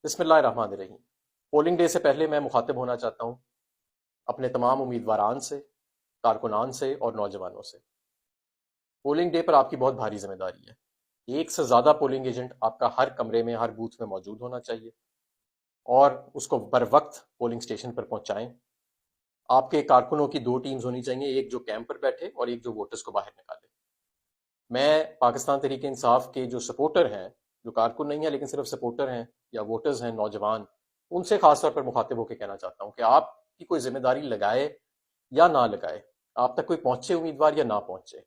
بسم اللہ الرحمن الرحیم۔ پولنگ ڈے سے پہلے میں مخاطب ہونا چاہتا ہوں اپنے تمام امیدواران سے، کارکنان سے اور نوجوانوں سے۔ پولنگ ڈے پر آپ کی بہت بھاری ذمہ داری ہے۔ ایک سے زیادہ پولنگ ایجنٹ آپ کا ہر کمرے میں، ہر بوتھ میں موجود ہونا چاہیے اور اس کو بر وقت پولنگ سٹیشن پر پہنچائیں۔ آپ کے کارکنوں کی دو ٹیمز ہونی چاہیے، ایک جو کیمپ پر بیٹھے اور ایک جو ووٹرز کو باہر نکالے۔ میں پاکستان تحریک انصاف کے جو سپورٹر ہیں، جو کارکن نہیں ہیں لیکن صرف سپورٹر ہیں یا ووٹرز ہیں نوجوان، ان سے خاص طور پر مخاطب ہو کے کہنا چاہتا ہوں کہ آپ کی کوئی ذمہ داری لگائے یا نہ لگائے، آپ تک کوئی پہنچے امیدوار یا نہ پہنچے،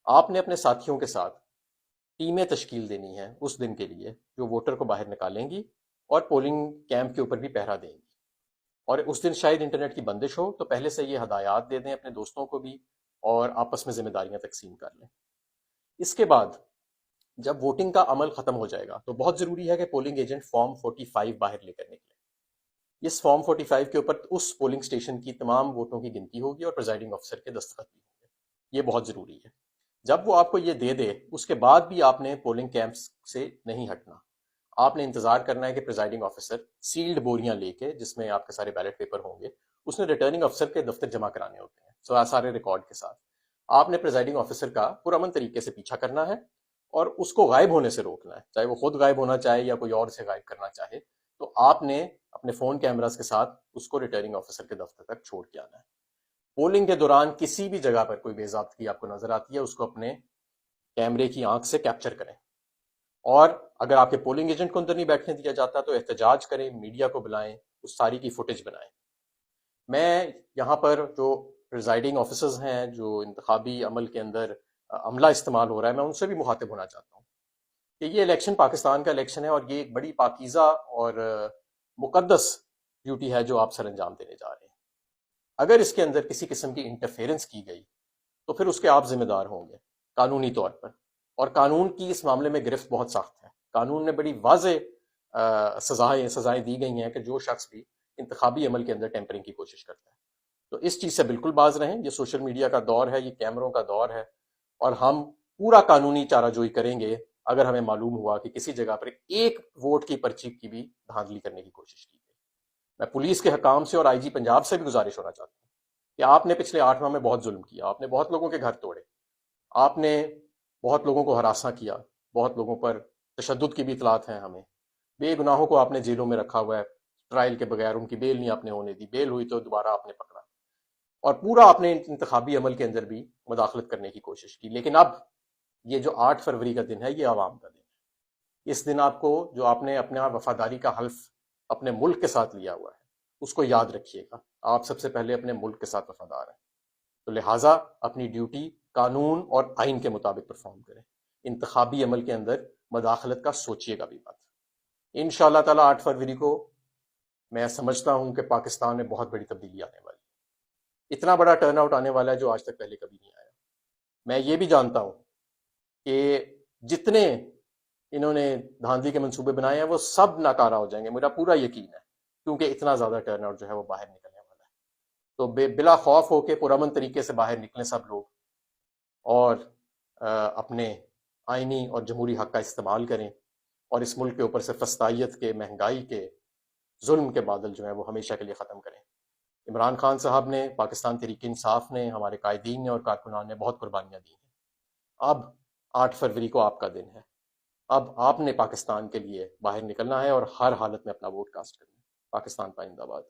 آپ نے اپنے ساتھیوں کے ساتھ ٹیمیں تشکیل دینی ہیں اس دن کے لیے جو ووٹر کو باہر نکالیں گی اور پولنگ کیمپ کے اوپر بھی پہرا دیں گی۔ اور اس دن شاید انٹرنیٹ کی بندش ہو تو پہلے سے یہ ہدایات دے دیں اپنے دوستوں کو بھی اور آپس میں ذمہ داریاں تقسیم کر لیں۔ اس کے بعد جب ووٹنگ کا عمل ختم ہو جائے گا تو بہت ضروری ہے کہ پولنگ ایجنٹ فارم 45 باہر لے کر نکلے۔ اس فارم 45 کے اوپر اس پولنگ سٹیشن کی تمام ووٹوں کی گنتی ہوگی اور پریزائڈنگ آفیسر کے دستخط بھی ہوں گے۔ یہ بہت ضروری ہے۔ جب وہ آپ کو یہ دے دے اس کے بعد بھی آپ نے پولنگ کیمپس سے نہیں ہٹنا۔ آپ نے انتظار کرنا ہے کہ پریزائڈنگ آفیسر سیلڈ بوریاں لے کے، جس میں آپ کے سارے بیلٹ پیپر ہوں گے، اس نے ریٹرننگ آفیسر کے دفتر جمع کرانے ہوتے ہیں سارے ریکارڈ کے ساتھ۔ آپ نے پریزائڈنگ آفیسر کا پرامن طریقے سے پیچھا کرنا ہے اور اس کو غائب ہونے سے روکنا ہے، چاہے وہ خود غائب ہونا چاہے یا کوئی اور اسے غائب کرنا چاہے۔ تو آپ نے اپنے فون کیمراز کے ساتھ اس کو ریٹرننگ آفیسر کے دفتر تک چھوڑ کے آنا ہے۔ پولنگ کے دوران کسی بھی جگہ پر کوئی بے ضابطگی آپ کو نظر آتی ہے، اس کو اپنے کیمرے کی آنکھ سے کیپچر کریں، اور اگر آپ کے پولنگ ایجنٹ کو اندر نہیں بیٹھنے دیا جاتا تو احتجاج کریں، میڈیا کو بلائیں، اس ساری کی فوٹیج بنائیں۔ میں یہاں پر جو پریزائڈنگ آفیسرز ہیں، جو انتخابی عمل کے اندر عملہ استعمال ہو رہا ہے، میں ان سے بھی مخاطب ہونا چاہتا ہوں کہ یہ الیکشن پاکستان کا الیکشن ہے اور یہ ایک بڑی پاکیزہ اور مقدس ڈیوٹی ہے جو آپ سر انجام دینے جا رہے ہیں۔ اگر اس کے اندر کسی قسم کی انٹرفیرنس کی گئی تو پھر اس کے آپ ذمہ دار ہوں گے قانونی طور پر، اور قانون کی اس معاملے میں گرفت بہت سخت ہے۔ قانون نے بڑی واضح سزائیں دی گئی ہیں کہ جو شخص بھی انتخابی عمل کے اندر ٹیمپرنگ کی کوشش کرتا ہے تو اس چیز سے بالکل باز رہیں۔ یہ سوشل میڈیا کا دور ہے، یہ کیمروں کا دور ہے، اور ہم پورا قانونی چارہ جوئی کریں گے اگر ہمیں معلوم ہوا کہ کسی جگہ پر ایک ووٹ کی پرچی کی بھی دھاندلی کرنے کی کوشش کی گئی۔ میں پولیس کے حکام سے اور آئی جی پنجاب سے بھی گزارش ہونا چاہتا ہوں کہ آپ نے پچھلے 8 ماہ میں بہت ظلم کیا، آپ نے بہت لوگوں کے گھر توڑے، آپ نے بہت لوگوں کو ہراساں کیا، بہت لوگوں پر تشدد کی بھی اطلاعات ہیں ہمیں، بے گناہوں کو آپ نے جیلوں میں رکھا ہوا ہے، ٹرائل کے بغیر ان کی بیل نہیں آپ نے ہونے دی، بیل ہوئی تو دوبارہ آپ نے پکڑا، اور پورا آپ نے انتخابی عمل کے اندر بھی مداخلت کرنے کی کوشش کی۔ لیکن اب یہ جو 8 فروری کا دن ہے یہ عوام کا دن ہے۔ اس دن آپ کو جو آپ نے اپنا وفاداری کا حلف اپنے ملک کے ساتھ لیا ہوا ہے اس کو یاد رکھیے گا۔ آپ سب سے پہلے اپنے ملک کے ساتھ وفادار ہیں، تو لہٰذا اپنی ڈیوٹی قانون اور آئین کے مطابق پرفارم کریں۔ انتخابی عمل کے اندر مداخلت کا سوچیے گا بھی بات۔ انشاءاللہ تعالیٰ 8 فروری کو میں سمجھتا ہوں کہ پاکستان میں بہت بڑی تبدیلی آنے والی ہے۔ اتنا بڑا ٹرن آؤٹ آنے والا ہے جو آج تک پہلے کبھی نہیں آیا۔ میں یہ بھی جانتا ہوں کہ جتنے انہوں نے دھاندلی کے منصوبے بنائے ہیں وہ سب ناکارہ ہو جائیں گے، میرا پورا یقین ہے، کیونکہ اتنا زیادہ ٹرن آؤٹ جو ہے وہ باہر نکلنے والا ہے۔ تو بلا خوف ہو کے پرامن طریقے سے باہر نکلیں سب لوگ، اور اپنے آئینی اور جمہوری حق کا استعمال کریں، اور اس ملک کے اوپر سے فسطائیت کے، مہنگائی کے، ظلم کے بادل جو ہیں وہ ہمیشہ کے لیے ختم کریں۔ عمران خان صاحب نے، پاکستان تحریک انصاف نے، ہمارے قائدین نے اور کارکنان نے بہت قربانیاں دی ہیں۔ اب 8 فروری کو آپ کا دن ہے۔ اب آپ نے پاکستان کے لیے باہر نکلنا ہے اور ہر حالت میں اپنا ووٹ کاسٹ کرنا ہے۔ پاکستان پائندہ باد۔